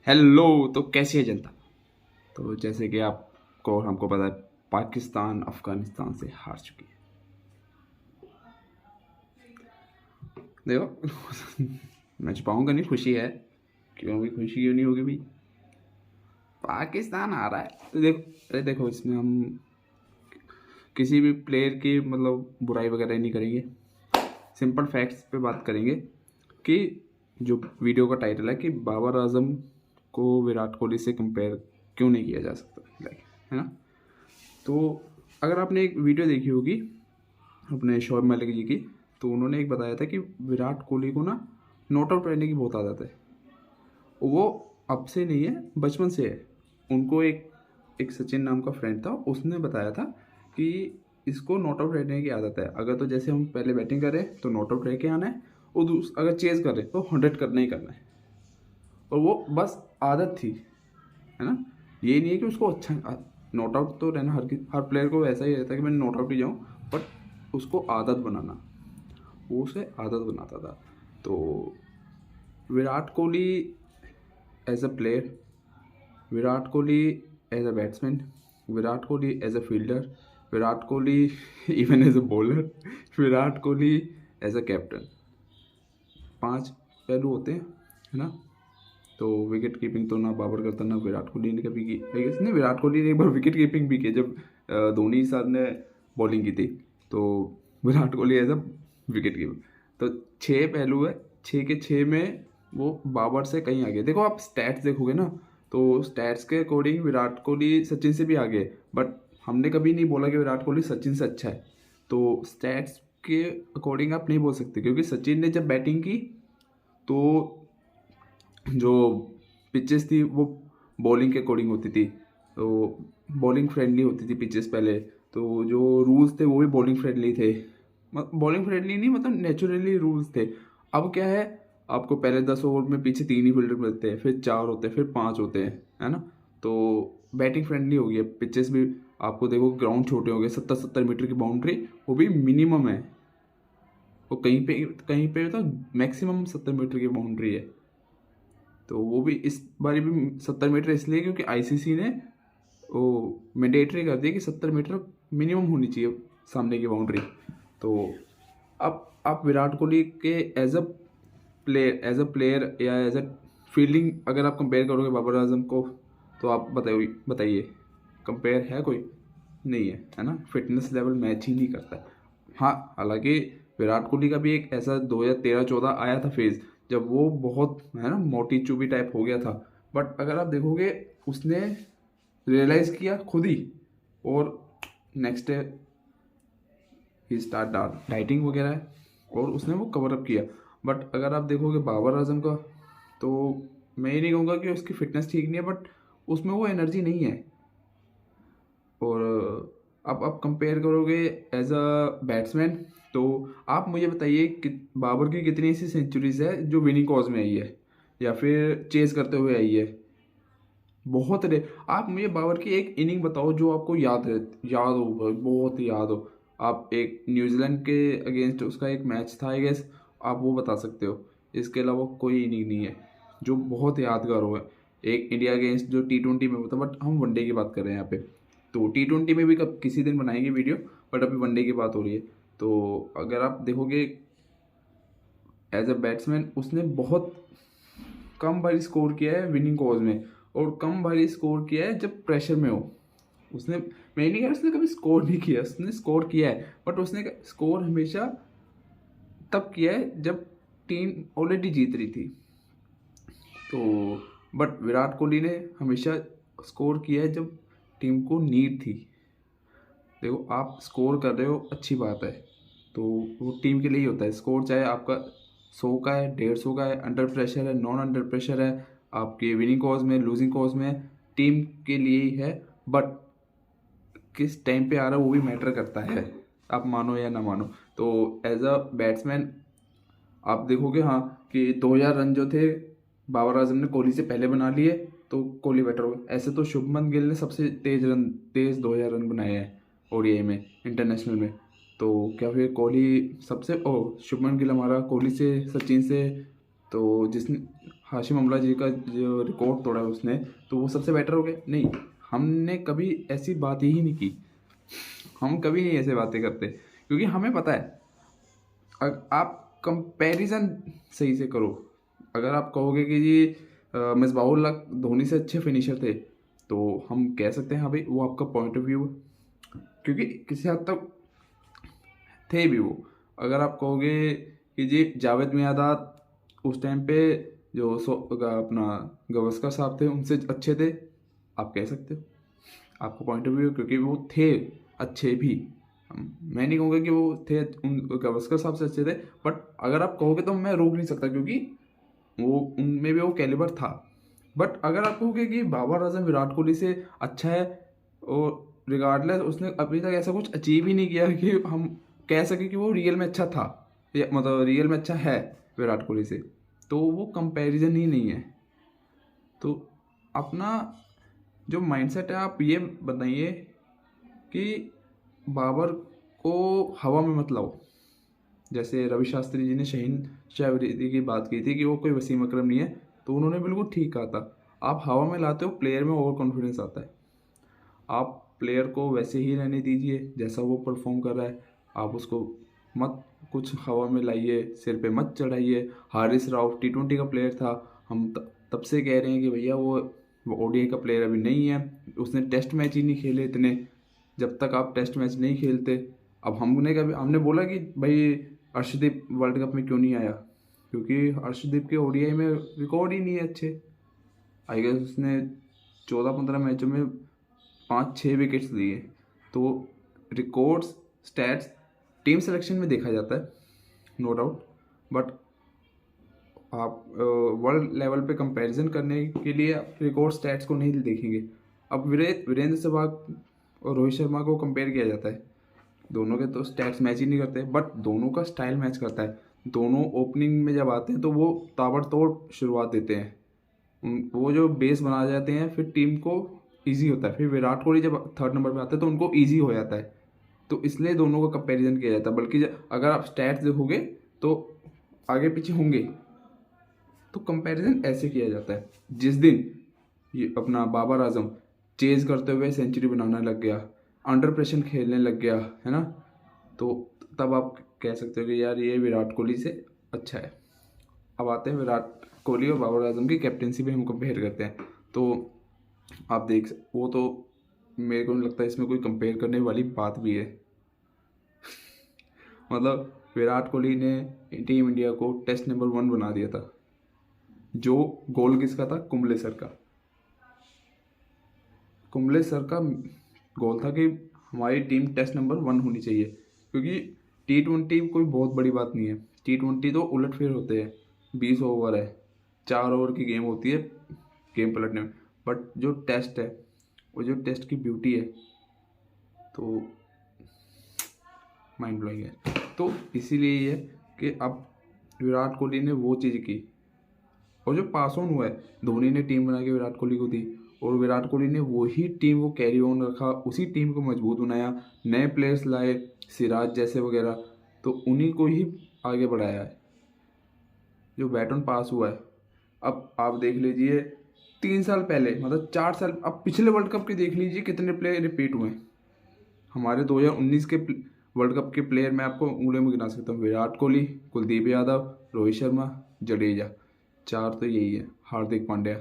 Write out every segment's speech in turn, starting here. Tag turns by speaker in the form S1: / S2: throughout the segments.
S1: Hello. तो कैसी है जनता? तो जैसे कि आपको हमको पता है, पाकिस्तान अफगानिस्तान से हार चुकी है। देखो मैं छुपाऊंगा नहीं, खुशी है। क्यों भी खुशी क्यों नहीं होगी भाई? पाकिस्तान आ रहा है तो देखो, अरे देखो, इसमें हम किसी भी प्लेयर की मतलब बुराई वगैरह नहीं करेंगे। सिंपल फैक्ट्स पे बात करेंगे कि जो वीडियो का टाइटल है कि बाबर आजम को विराट कोहली से कंपेयर क्यों नहीं किया जा सकता, लाइक, है ना? तो अगर आपने एक वीडियो देखी होगी अपने शोएब मलिक जी की, तो उन्होंने एक बताया था कि विराट कोहली को ना नॉट आउट रहने की बहुत आदत है। वो अब से नहीं है, बचपन से है। उनको एक एक सचिन नाम का फ्रेंड था, उसने बताया था कि इसको नॉट आउट रहने की आदत है। अगर तो जैसे हम पहले बैटिंग करें तो नॉट आउट रह के आना है, और अगर चेज करें तो 100 करना ही करना है। और वो बस आदत थी, है ना? ये नहीं है कि उसको अच्छा नॉट आउट तो रहना, हर प्लेयर को ऐसा ही रहता है कि मैं नॉट आउट ही जाऊँ, बट उसको आदत बनाना, वो उसे आदत बनाता था। तो Virat Kohli as a player, Virat Kohli as a batsman, Virat Kohli as a fielder, Virat Kohli even as a bowler, Virat Kohli as a captain, 5 पहलू होते हैं, है ना? तो विकेट कीपिंग तो ना बाबर करता ना विराट कोहली ने कभी की। नहीं, विराट कोहली ने एक बार विकेट कीपिंग भी की जब धोनी साहब ने बॉलिंग की थी। तो Virat Kohli as a wicket keeper. तो 6 पहलू है, 6 के 6 में वो बाबर से कहीं आगे। देखो, आप स्टैट्स देखोगे ना, तो स्टैट्स के अकॉर्डिंग विराट कोहली सचिन से भी आगे है, बट हमने कभी नहीं बोला कि विराट कोहली सचिन से अच्छा है। तो स्टैट्स के अकॉर्डिंग आप नहीं बोल सकते, क्योंकि सचिन ने जब बैटिंग की तो जो पिचेस थी वो बॉलिंग के अकॉर्डिंग होती थी। तो बॉलिंग फ्रेंडली होती थी पिचेस पहले। तो जो रूल्स थे वो भी बॉलिंग फ्रेंडली थे। बॉलिंग फ्रेंडली नहीं, मतलब नेचुरली रूल्स थे। अब क्या है, आपको पहले 10 ओवर में पीछे 3 ही फील्डर मिलते हैं, फिर 4 होते हैं, फिर 5 होते हैं, है ना? तो बैटिंग फ्रेंडली हो गई है पिचेस भी। आपको देखो, ग्राउंड छोटे हो गए, 70-70 मीटर की बाउंड्री, वो भी मिनिमम है। वो कहीं पे तो मैक्सिमम 70 मीटर की बाउंड्री है। तो वो भी इस बारी भी 70 मीटर इसलिए क्योंकि आईसीसी ने वो मैंडेटरी कर दिया कि 70 मीटर मिनिमम होनी चाहिए सामने की बाउंड्री। तो अब आप विराट कोहली के एज अ प्लेयर या एज अ फील्डिंग अगर आप कंपेयर करोगे बाबर आजम को, तो आप बताइए बताइए, कंपेयर है कोई? नहीं है, है ना? फिटनेस लेवल मैच ही नहीं करता। हाँ, हालांकि विराट कोहली का भी एक ऐसा 2013-14 आया था फेज, जब वो बहुत, है ना, मोटी चूबी टाइप हो गया था। बट अगर आप देखोगे, उसने रियलाइज किया खुद ही, और नेक्स्ट डे ही स्टार्ट डाइटिंग वगैरह, और उसने वो कवर अप किया। बट अगर आप देखोगे बाबर आजम का, तो मैं ये नहीं कहूँगा कि उसकी फिटनेस ठीक नहीं है, बट उसमें वो एनर्जी नहीं है। और अब आप कंपेयर करोगे एज अ बैट्समैन, तो आप मुझे बताइए कि बाबर की कितनी ऐसी सेंचुरीज है जो विनिंग कॉज में आई है या फिर चेज करते हुए आई है? बहुत रहे। आप मुझे बाबर की एक इनिंग बताओ जो आपको याद हो भाई, बहुत ही याद हो। आप एक न्यूजीलैंड के अगेंस्ट उसका एक मैच था आई गेस, आप वो बता सकते हो। इसके अलावा कोई इनिंग नहीं है जो बहुत यादगार हो। एक इंडिया अगेंस्ट जो T20 में होता, बट हम वनडे की बात कर रहे हैं यहाँ पे। तो T20 में भी कब किसी दिन बनाएंगे वीडियो, बट अभी वनडे की बात हो रही है। तो अगर आप देखोगे एज अ बैट्समैन, उसने बहुत कम बारी स्कोर किया है विनिंग कॉज में, और कम बारी स्कोर किया है जब प्रेशर में हो। उसने, मैं नहीं कह रहा उसने कभी स्कोर नहीं किया, उसने स्कोर किया है, बट उसने स्कोर हमेशा तब किया है जब टीम ऑलरेडी जीत रही थी। तो बट विराट कोहली ने हमेशा स्कोर किया है जब टीम को नीड थी। देखो, आप स्कोर कर रहे हो, अच्छी बात है। तो वो टीम के लिए ही होता है स्कोर, चाहे आपका 100 का है, 150 का है, अंडर प्रेशर है, नॉन अंडर प्रेशर है, आपके विनिंग कॉज में, लूजिंग कॉज में, टीम के लिए ही है। बट किस टाइम पे आ रहा है वो भी मैटर करता है, आप मानो या ना मानो। तो एज अ बैट्समैन आप देखोगे, हाँ, कि 2000 रन जो थे बाबर आजम ने कोहली से पहले बना लिए, तो कोहली बेटर हो गया। ऐसे तो शुभमन गिल ने सबसे तेज 2000 रन बनाए हैं ओडीआई में, इंटरनेशनल में। तो क्या फिर कोहली सबसे, ओ, शुभमन गिल हमारा कोहली से, सचिन से, तो जिसने, हाशिम अमला जी का जो रिकॉर्ड तोड़ा है उसने, तो वो सबसे बेटर हो गया? नहीं, हमने कभी ऐसी बात ही नहीं की। हम कभी नहीं ऐसे बातें करते, क्योंकि हमें पता है आप कंपैरिजन सही से करो। अगर आप कहोगे कि जी मिसबाहुल हक धोनी से अच्छे फिनिशर थे, तो हम कह सकते हैं हाँ भाई वो आपका पॉइंट ऑफ व्यू है, क्योंकि किसी हद तक थे भी वो। अगर आप कहोगे कि जी जावेद मियांदाद उस टाइम पे जो अपना गवस्कर साहब थे उनसे अच्छे थे, आप कह सकते हो, आपका पॉइंट ऑफ व्यू, क्योंकि वो थे अच्छे भी। मैं नहीं कहूँगा कि वो थे उन गवस्कर साहब से अच्छे थे, बट अगर आप कहोगे तो मैं रोक नहीं सकता, क्योंकि वो उनमें भी वो कैलिबर था। बट अगर आप कहोगे कि बाबर आजम विराट कोहली से अच्छा है, और रिगार्डलेस उसने अभी तक ऐसा कुछ अचीव ही नहीं किया कि हम कह सके कि वो रियल में अच्छा था, या मतलब रियल में अच्छा है विराट कोहली से, तो वो कंपैरिजन ही नहीं है। तो अपना जो माइंडसेट है आप ये बताइए कि बाबर को हवा में मत लाओ। जैसे रवि शास्त्री जी ने शहीन शाह अफरीदी की बात की थी कि वो कोई वसीम अकरम नहीं है, तो उन्होंने बिल्कुल ठीक कहा था। आप हवा में लाते हो, प्लेयर में ओवर कॉन्फिडेंस आता है। आप प्लेयर को वैसे ही रहने दीजिए जैसा वो परफॉर्म कर रहा है। आप उसको मत कुछ हवा में लाइए, सिर पे मत चढ़ाइए। हारिस राव T20 का प्लेयर था, हम तब से कह रहे हैं कि भैया वो ODI का प्लेयर अभी नहीं है, उसने टेस्ट मैच ही नहीं खेले इतने। जब तक आप टेस्ट मैच नहीं खेलते, अब हमने बोला कि भाई अर्शदीप वर्ल्ड कप में क्यों नहीं आया, क्योंकि अर्शदीप के ODI में रिकॉर्ड ही नहीं है अच्छे। आई गेस उसने 14-15 मैचों में 5-6 विकेट्स लिए। तो रिकॉर्ड्स, स्टैट्स टीम सिलेक्शन में देखा जाता है, नो डाउट, बट आप वर्ल्ड लेवल पे कंपैरिजन करने के लिए आप रिकॉर्ड स्टैट्स को नहीं देखेंगे। अब वीरेंद्र सहवाग और रोहित शर्मा को कंपेयर किया जाता है, दोनों के तो स्टैट्स मैच ही नहीं करते, बट दोनों का स्टाइल मैच करता है। दोनों ओपनिंग में जब आते हैं तो वो ताबड़तोड़ शुरुआत देते हैं, वो जो बेस बना जाते हैं, फिर टीम को इजी होता है। फिर विराट कोहली जब थर्ड नंबर पे आते हैं तो उनको इजी हो जाता है। तो इसलिए दोनों का कंपैरिजन किया जाता है। बल्कि अगर आप स्टैट्स देखोगे तो आगे पीछे होंगे, तो कंपैरिजन ऐसे किया जाता है। जिस दिन ये अपना बाबर आजम चेज करते हुए सेंचुरी बनाने लग गया, अंडर प्रेशर खेलने लग गया, है ना, तो तब आप कह सकते हो कि यार ये विराट कोहली से अच्छा है। अब आते हैं विराट कोहली और बाबर आजम की कैप्टेंसी पे हम कंपेयर करते हैं, तो आप वो तो मेरे को नहीं लगता इसमें कोई कंपेयर करने वाली बात भी है। मतलब विराट कोहली ने टीम इंडिया को टेस्ट नंबर 1 बना दिया था। जो गोल किसका था? कुंबले सर का। कुंबले सर का गोल था कि हमारी टीम टेस्ट नंबर 1 होनी चाहिए, क्योंकि T20 कोई बहुत बड़ी बात नहीं है। T20 तो उलट फेर होते हैं, 20 ओवर है, 4 ओवर की गेम होती है गेम पलटने में। बट जो टेस्ट है, वो जो टेस्ट की ब्यूटी है, तो माइंड ब्लोइंग है। तो इसीलिए ये कि अब विराट कोहली ने वो चीज़ की, और जो पास ऑन हुआ है, धोनी ने टीम बना के विराट कोहली को दी, और विराट कोहली ने वही टीम को कैरी ऑन रखा, उसी टीम को मजबूत बनाया, नए प्लेयर्स लाए, सिराज जैसे वगैरह, तो उन्हीं को ही आगे बढ़ाया है। जो बैटन पास हुआ है, अब आप देख लीजिए 3 साल पहले, मतलब 4 साल, अब पिछले वर्ल्ड कप के देख लीजिए कितने प्लेयर रिपीट हुए हैं। हमारे 2019 के वर्ल्ड कप के प्लेयर मैं आपको उंगलियों में गिना सकता हूँ। विराट कोहली, कुलदीप यादव, रोहित शर्मा, जडेजा, 4 तो यही है। हार्दिक पांड्या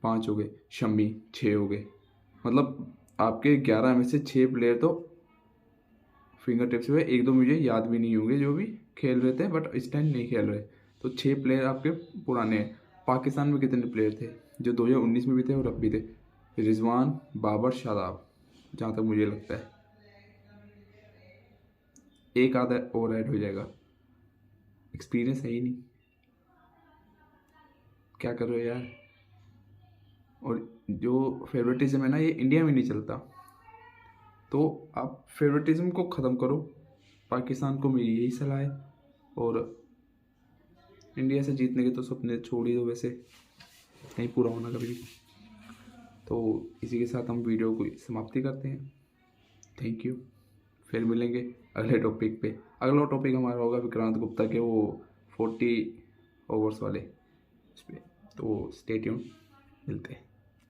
S1: 5 हो गए, शमी 6 हो गए। मतलब आपके 11 में से 6 प्लेयर तो फिंगर टिप्स पे, 1-2 मुझे याद भी नहीं होंगे जो भी खेल रहे थे बट इस टाइम नहीं खेल रहे। तो 6 प्लेयर आपके पुराने हैं। पाकिस्तान में कितने प्लेयर थे जो 2019 में भी थे और अब भी थे? रिजवान, बाबर, शादाब, जहाँ तक मुझे लगता है एक आधा और ऐड हो जाएगा। एक्सपीरियंस है ही नहीं, क्या कर रहे हो यार। और जो फेवरेटिज्म है ना, ये इंडिया में नहीं चलता। तो आप फेवरेटिज्म को ख़त्म करो, पाकिस्तान को मेरी यही सलाह है। और इंडिया से जीतने के तो सपने छोड़ ही दो, वैसे नहीं पूरा होना कभी भी। तो इसी के साथ हम वीडियो को समाप्ति करते हैं। थैंक यू, फिर मिलेंगे अगले टॉपिक पे। अगला टॉपिक हमारा होगा विक्रांत गुप्ता के वो 40 ओवर्स वाले। इस पर। तो स्टे ट्यून्ड, मिलते हैं।